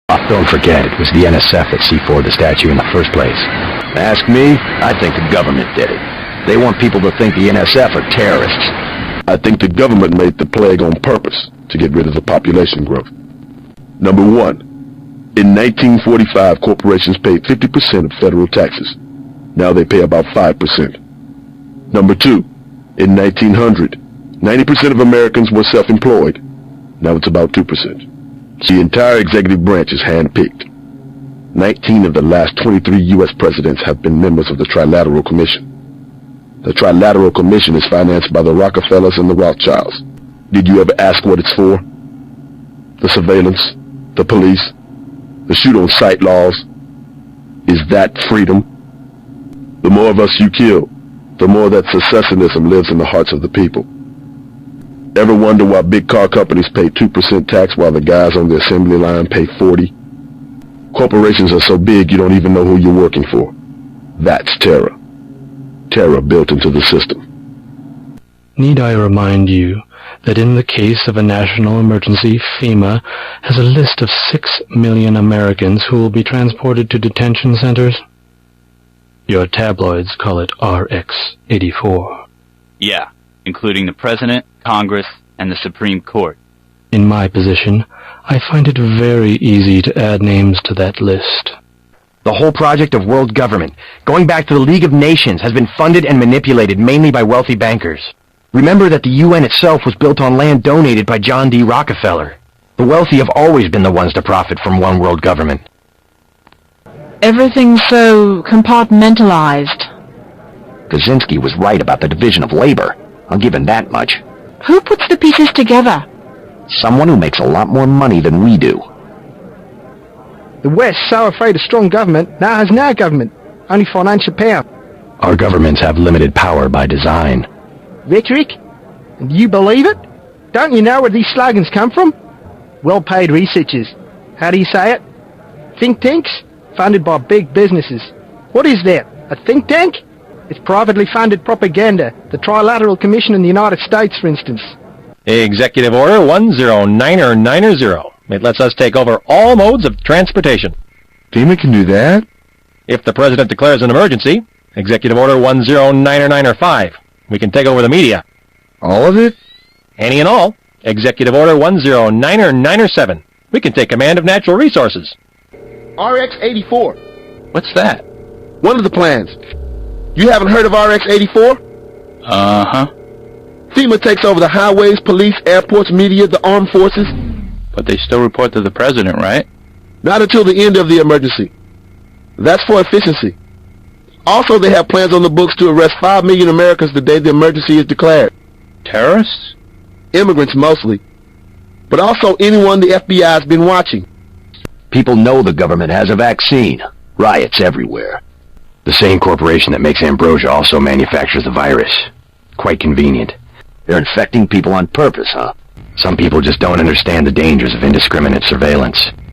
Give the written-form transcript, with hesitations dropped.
Don't forget, it was the NSF that C4'd the statue in the first place. Ask me, I think the government did it. They want people to think the NSF are terrorists. I think the government made the plague on purpose to get rid of the population growth. Number one, in 1945, corporations paid 50% of federal taxes. Now they pay about 5%. Number two, in 1900, 90% of Americans were self-employed. Now it's about 2%. The entire executive branch is hand-picked. 19 of the last 23 U.S. presidents have been members of the Trilateral Commission. The Trilateral Commission is financed by the Rockefellers and the Rothschilds. Did you ever ask what it's for? The surveillance, the police, the shoot-on-sight laws. Is that freedom? The more of us you kill, the more that secessionism lives in the hearts of the people. Ever wonder why big car companies pay 2% tax while the guys on the assembly line pay 40%? Corporations are so big you don't even know who you're working for. That's terror. Terror built into the system. Need I remind you that in the case of a national emergency, FEMA has a list of 6 million Americans who will be transported to detention centers? Your tabloids call it RX-84. Yeah, including the President, Congress, and the Supreme Court. In my position, I find it very easy to add names to that list. The whole project of world government, going back to the League of Nations, has been funded and manipulated mainly by wealthy bankers. Remember that the UN itself was built on land donated by John D. Rockefeller. The wealthy have always been the ones to profit from one world government. Everything's so compartmentalized. Kaczynski was right about the division of labor. I'll give him that much. Who puts the pieces together? Someone who makes a lot more money than we do. The West, so afraid of strong government, now has no government, only financial power. Our governments have limited power by design. Rhetoric? And you believe it? Don't you know where these slogans come from? Well-paid researchers. How do you say it? Think tanks? Funded by big businesses. What is that? A think tank? It's privately funded propaganda. The Trilateral Commission in the United States, for instance. Executive Order 10990. It lets us take over all modes of transportation. FEMA can do that? If the President declares an emergency, Executive Order 10995. We can take over the media. All of it? Any and all. Executive Order 10997. We can take command of natural resources. RX-84. What's that? One of the plans. You haven't heard of RX-84? Uh-huh. FEMA takes over the highways, police, airports, media, the armed forces. But they still report to the President, right? Not until the end of the emergency. That's for efficiency. Also, they have plans on the books to arrest 5 million Americans the day the emergency is declared. Terrorists? Immigrants mostly. But also anyone the FBI has been watching. People know the government has a vaccine. Riots everywhere. The same corporation that makes ambrosia also manufactures the virus. Quite convenient. They're infecting people on purpose, huh? Some people just don't understand the dangers of indiscriminate surveillance.